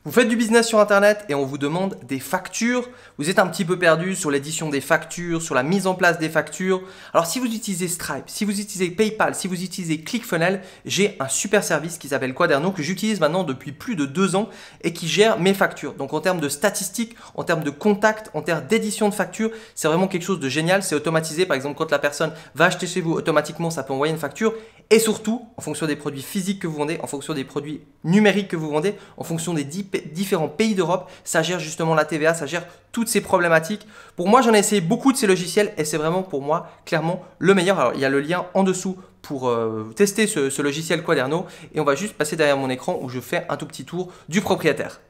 Vous faites du business sur Internet et on vous demande des factures. Vous êtes un petit peu perdu sur l'édition des factures, sur la mise en place des factures. Alors si vous utilisez Stripe, si vous utilisez PayPal, si vous utilisez ClickFunnels, j'ai un super service qui s'appelle Quaderno que j'utilise maintenant depuis plus de 2 ans et qui gère mes factures. Donc en termes de statistiques, en termes de contacts, en termes d'édition de factures, c'est vraiment quelque chose de génial. C'est automatisé. Par exemple, quand la personne va acheter chez vous, automatiquement, ça peut envoyer une facture. Et surtout, en fonction des produits physiques que vous vendez, en fonction des produits numériques que vous vendez, en fonction des différents pays d'Europe, ça gère justement la TVA, ça gère toutes ces problématiques. Pour moi, j'en ai essayé beaucoup de ces logiciels et c'est vraiment pour moi clairement le meilleur. Alors, il y a le lien en dessous pour tester ce logiciel Quaderno et on va juste passer derrière mon écran où je fais un tout petit tour du propriétaire.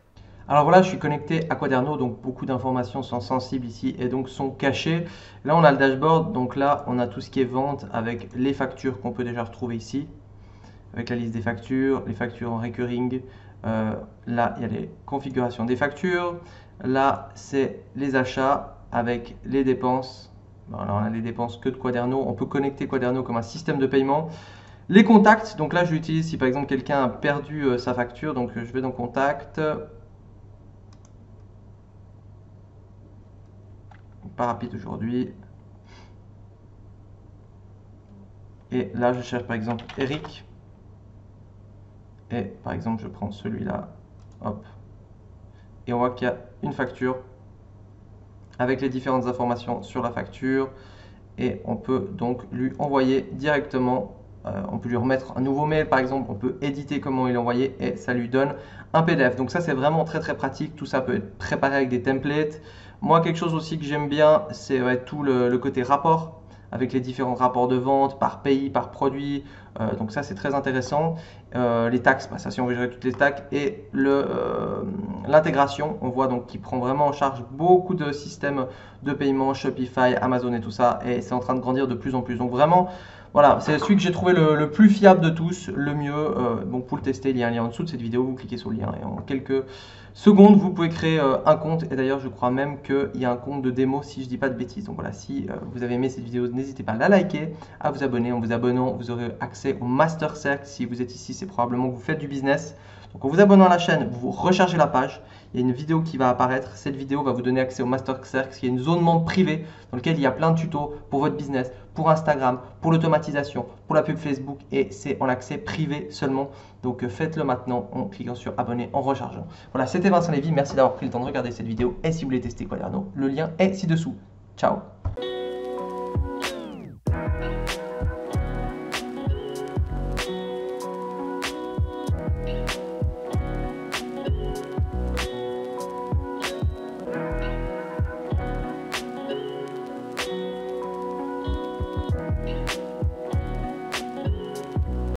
Alors voilà, je suis connecté à Quaderno, donc beaucoup d'informations sont sensibles ici et donc sont cachées. Là, on a le dashboard, donc là, on a tout ce qui est vente avec les factures qu'on peut déjà retrouver ici, avec la liste des factures, les factures en recurring. Là, il y a les configurations des factures. Là, c'est les achats avec les dépenses. Alors, on a les dépenses que de Quaderno. On peut connecter Quaderno comme un système de paiement. Les contacts, donc là, je l'utilise si par exemple quelqu'un a perdu sa facture. Donc, je vais dans Contact. Pas rapide aujourd'hui. Et là, je cherche par exemple Eric. Et par exemple, je prends celui-là. Hop. Et on voit qu'il y a une facture avec les différentes informations sur la facture. Et on peut donc lui envoyer directement. On peut lui remettre un nouveau mail par exemple. On peut éditer comment il est envoyé et ça lui donne un PDF. Donc ça, c'est vraiment très très pratique. Tout ça peut être préparé avec des templates. Moi, quelque chose aussi que j'aime bien, c'est tout le côté rapport avec les différents rapports de vente par pays, par produit. Donc ça, c'est très intéressant. Les taxes, ça si on veut gérer toutes les taxes. Et l'intégration, on voit donc qu'il prend vraiment en charge beaucoup de systèmes de paiement, Shopify, Amazon et tout ça. Et c'est en train de grandir de plus en plus. Donc vraiment, voilà, c'est celui que j'ai trouvé le plus fiable de tous, le mieux. Donc pour le tester, il y a un lien en dessous de cette vidéo. Vous cliquez sur le lien et en quelques secondes, vous pouvez créer un compte. Et d'ailleurs, je crois même qu'il y a un compte de démo si je ne dis pas de bêtises. Donc voilà, si vous avez aimé cette vidéo, n'hésitez pas à la liker, à vous abonner. En vous abonnant, vous aurez accès au Master Cercle. Si vous êtes ici, c'est probablement que vous faites du business. Donc en vous abonnant à la chaîne, vous rechargez la page. Il y a une vidéo qui va apparaître. Cette vidéo va vous donner accès au Master Cercle, qui est une zone membre privée dans laquelle il y a plein de tutos pour votre business, pour Instagram, pour l'automatisation, pour la pub Facebook et c'est en accès privé seulement. Donc faites-le maintenant en cliquant sur abonner, en rechargeant. Voilà, c'était Vincent Lévy. Merci d'avoir pris le temps de regarder cette vidéo et si vous voulez tester Quaderno, le lien est ci-dessous. Ciao!